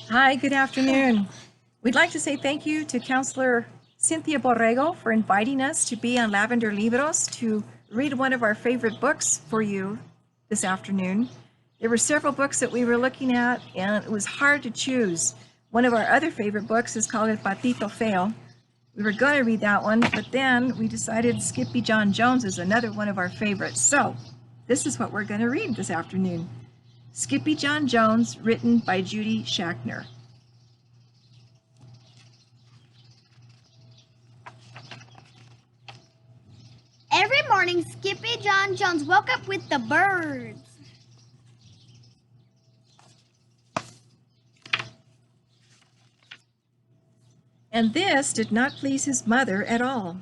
Hi, good afternoon. We'd like to say thank you to Councilor Cynthia Borrego for inviting us to be on Lavender Libros to read one of our favorite books for you this afternoon. There were several books that we were looking at, and it was hard to choose. One of our other favorite books is called Bandito Fail. We were going to read that one, but then we decided Skippy Jon Jones is another one of our favorites. So this is what we're going to read this afternoon. Skippy Jon Jones, written by Judy Schachner. Every morning, Skippy Jon Jones woke up with the birds. And this did not please his mother at all.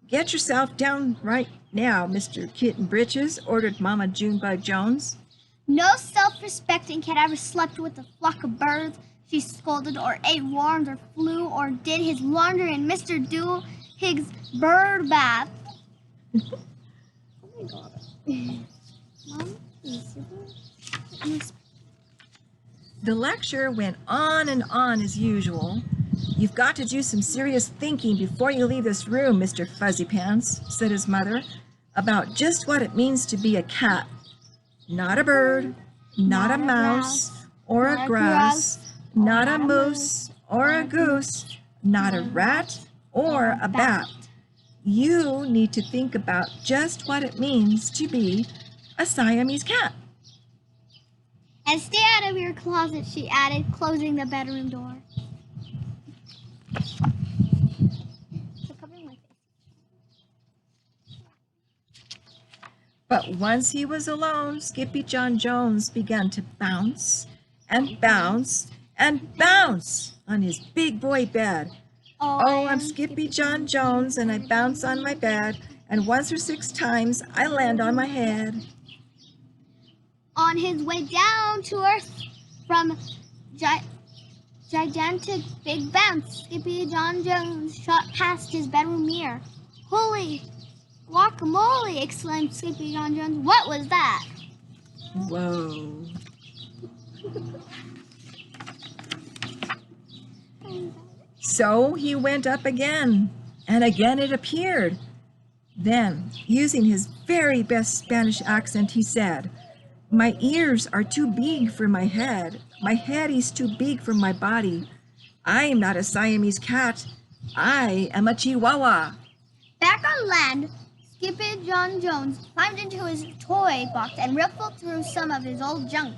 Get yourself down right now, Mr. Kitten Britches, ordered Mama Junebug Jones. No self-respecting cat ever slept with a flock of birds. She scolded or ate worms or flew or did his laundry in Mr. Higgs' bird bath. Oh my god. Mom, The lecture went on and on as usual. You've got to do some serious thinking before you leave this room, Mr. Fuzzy Pants, said his mother, about just what it means to be a cat. Not a bird, not a mouse, or a grouse, not a moose, or a goose, not a rat, or a bat. You need to think about just what it means to be a Siamese cat. And stay out of your closet, she added, closing the bedroom door. But once he was alone, Skippy Jon Jones began to bounce and bounce and bounce on his big boy bed. Oh, I'm Skippy Jon Jones, and I bounce on my bed, and once or 6 times I land on my head. On his way down to earth from gigantic big bounce, Skippy Jon Jones shot past his bedroom mirror. Holy guacamole! Exclaimed Skippy Jon Jones. What was that? Whoa. So he went up again, and again it appeared. Then, using his very best Spanish accent, he said, "My ears are too big for my head. My head is too big for my body. I am not a Siamese cat. I am a Chihuahua." Back on land, Skippy Jon Jones climbed into his toy box and riffled through some of his old junk.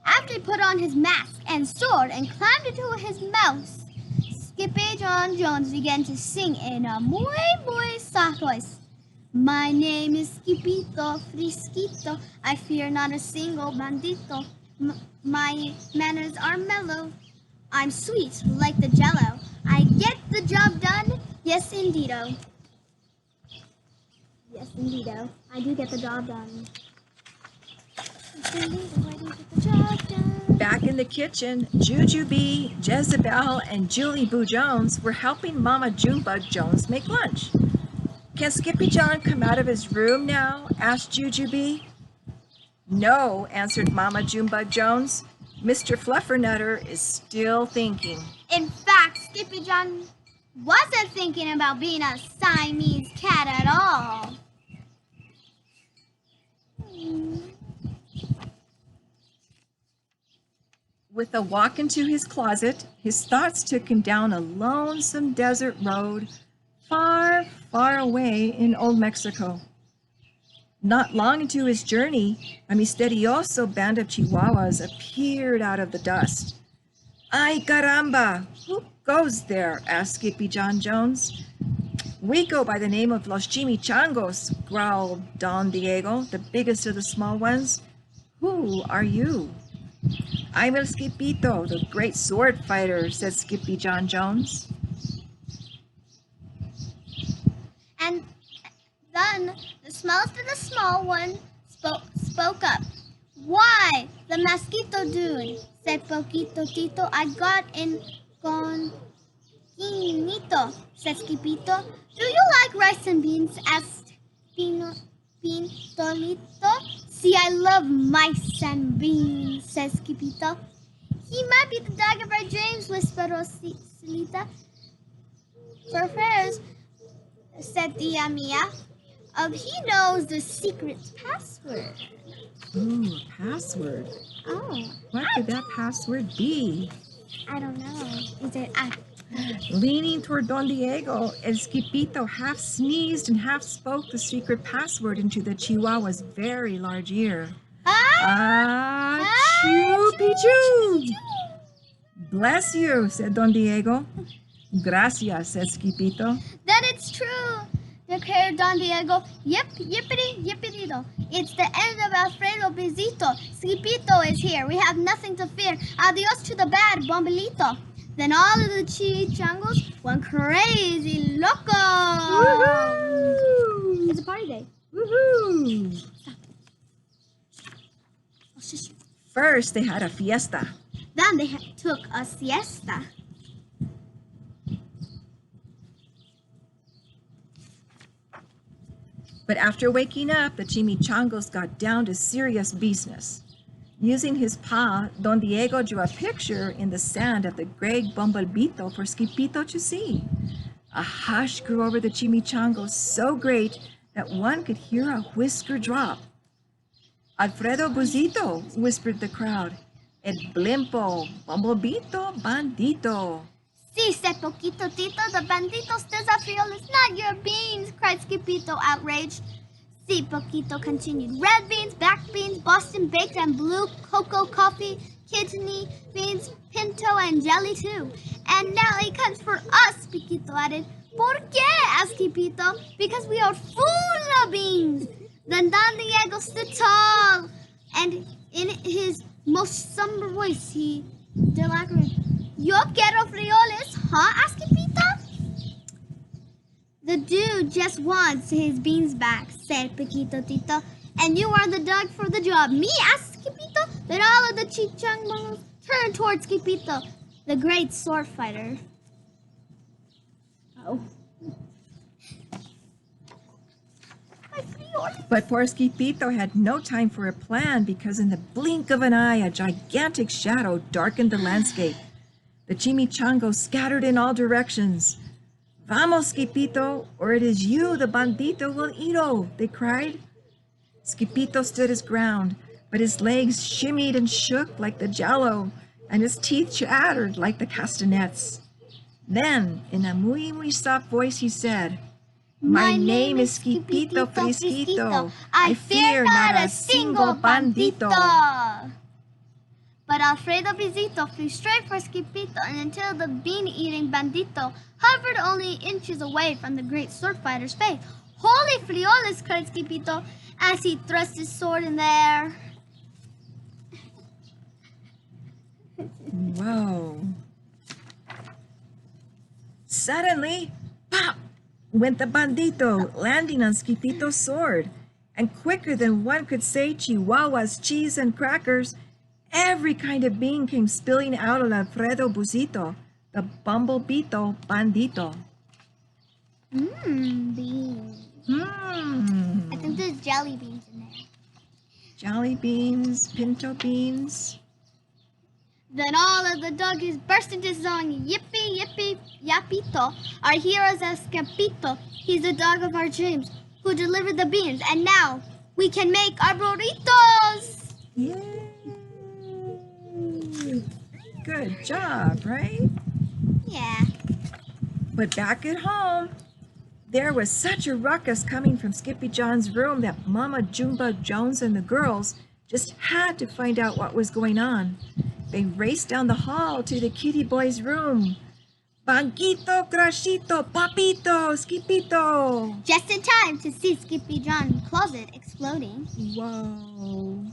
After he put on his mask and sword and climbed into his mouse, Skippy Jon Jones began to sing in a muy soft voice. My name is Skippito Frisquito. I fear not a single bandito. My manners are mellow. I'm sweet like the jello. I get the job done. Yes, indeedo. Yes, indeedo. I do get the job done. Back in the kitchen, Jujubee, Jezebel, and Julie Boo Jones were helping Mama Junebug Jones make lunch. Can Skippyjon come out of his room now? Asked Jujubee. No, answered Mama Junebug Jones. Mr. Fluffernutter is still thinking. In fact, Skippyjon wasn't thinking about being a Siamese cat at all. With a walk into his closet, his thoughts took him down a lonesome desert road far, far away in Old Mexico. Not long into his journey, a misterioso band of Chihuahuas appeared out of the dust. Ay caramba, who goes there? Asked Skippy Jon Jones. We go by the name of Los Chimichangos, growled Don Diego, the biggest of the small ones. Who are you? I'm El Skippito, the great sword fighter, said Skippy Jon Jones. And then the smallest of the small one spoke up. Why, the mosquito dude, said Poquito Tito. I got in con Quinito, said Skippito. Do you like rice and beans? Asked Pintolito. See, I love mice and beans, says Skippito. He might be the dog of our dreams, whispered Rosalita. For prayers, said Tia Mia. He knows the secret password. Ooh, a password. Oh, What could that password be? I don't know. Is it? Leaning toward Don Diego, El Skippito half sneezed and half spoke the secret password into the Chihuahua's very large ear. Achoo-pee-choo! Bless you, said Don Diego. Gracias, said Skippito. Then it's true, declared Don Diego. Yip, yippity, yippity-do. It's the end of Alfredo Bezito. Skippito is here. We have nothing to fear. Adios to the bad, Bombalito. Then all of the changos went crazy loco. Woohoo! It's a party day. Woohoo! Oh, shush. First, they had a fiesta. Then they took a siesta. But after waking up, the chimichangos got down to serious business. Using his paw, Don Diego drew a picture in the sand of the great Bumblebito for Skippito to see. A hush grew over the chimichangos so great that one could hear a whisker drop. Alfredo Buzito, whispered the crowd. El blimpo, Bumblebito, Bandito. Si, se poquito tito, the bandito stirs a frioles, not your beans, cried Skippito, outraged. Si, poquito continued. Red beans, black beans, Boston baked and blue, cocoa, coffee, kidney beans, pinto, and jelly too. And now it comes for us, Poquito added. ¿Por qué? asked Skippito. Because we are full of beans. Then Don Diego stood tall, and in his most somber voice, he delacerated. Yo quiero frioles, huh? asked Skippito. The dude just wants his beans back, said Poquito Tito. And you are the dog for the job. Me? asked Skippito. Then all of the chichangos turned towards Skippito, the great sword fighter. Oh. My frioles. But poor Skippito had no time for a plan because in the blink of an eye, a gigantic shadow darkened the landscape. The chimichangos scattered in all directions. Vamos, Skippito, or it is you the bandito will eat-o, they cried. Skippito stood his ground, but his legs shimmied and shook like the jello, and his teeth chattered like the castanets. Then, in a muy soft voice, he said, My name is Skippito Frisquito. I fear not a single bandito. But Alfredo Bezito flew straight for Skippito, and until the bean-eating bandito hovered only inches away from the great sword fighter's face. Holy frioles, cried Skippito as he thrust his sword in the air. Whoa. Suddenly, pop, went the bandito, landing on Skippito's sword. And quicker than one could say chihuahuas, cheese, and crackers, every kind of bean came spilling out of Alfredo Buzito, the Bumblebito Bandito. Beans. I think there's jelly beans in there. Jelly beans, pinto beans. Then all of the doggies burst into song, yippee, yippee, yapito. Our hero is Skippito. He's the dog of our dreams, who delivered the beans, and now we can make our burritos. Yay! Good job, right? Yeah. But back at home, there was such a ruckus coming from Skippyjon's room that Mama Jumba Jones and the girls just had to find out what was going on. They raced down the hall to the kitty boy's room. Banquito, Crashito, Papito, Skippito. Just in time to see Skippyjon's closet exploding. Whoa.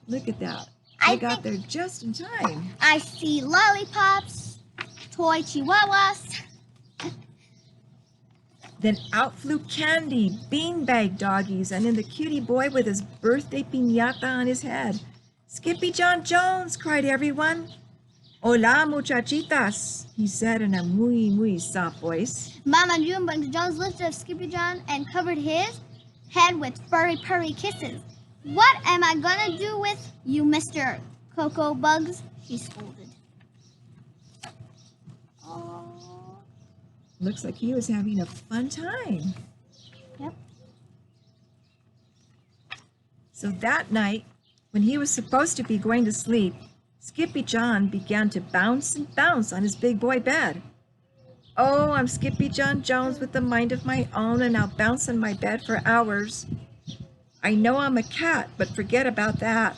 Look at that. I They got there just in time. I see lollipops, toy chihuahuas. Then out flew Candy, beanbag doggies, and then the cutie boy with his birthday piñata on his head. Skippy Jon Jones, cried everyone. Hola, muchachitas, he said in a muy soft voice. Mama Jumbo Jones lifted up Skippyjon and covered his head with furry, purry kisses. What am I gonna do with you, Mr. cocoa bugs, she scolded. Oh. Looks like he was having a fun time. Yep. So that night, when he was supposed to be going to sleep, Skippyjon began to bounce and bounce on his big boy bed. Oh, I'm Skippy Jon Jones with a mind of my own, and I'll bounce on my bed for hours. I know I'm a cat, but forget about that.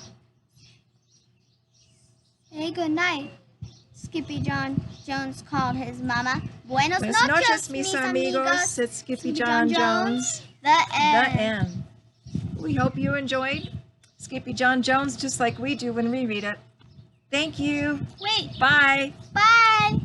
Hey, good night, Skippyjon Jones called his mama. Buenos Buenas noches, noches, mis amigos, said Skippyjon Jones. The end. The end. We hope you enjoyed Skippyjon Jones just like we do when we read it. Thank you. Wait, Bye. bye.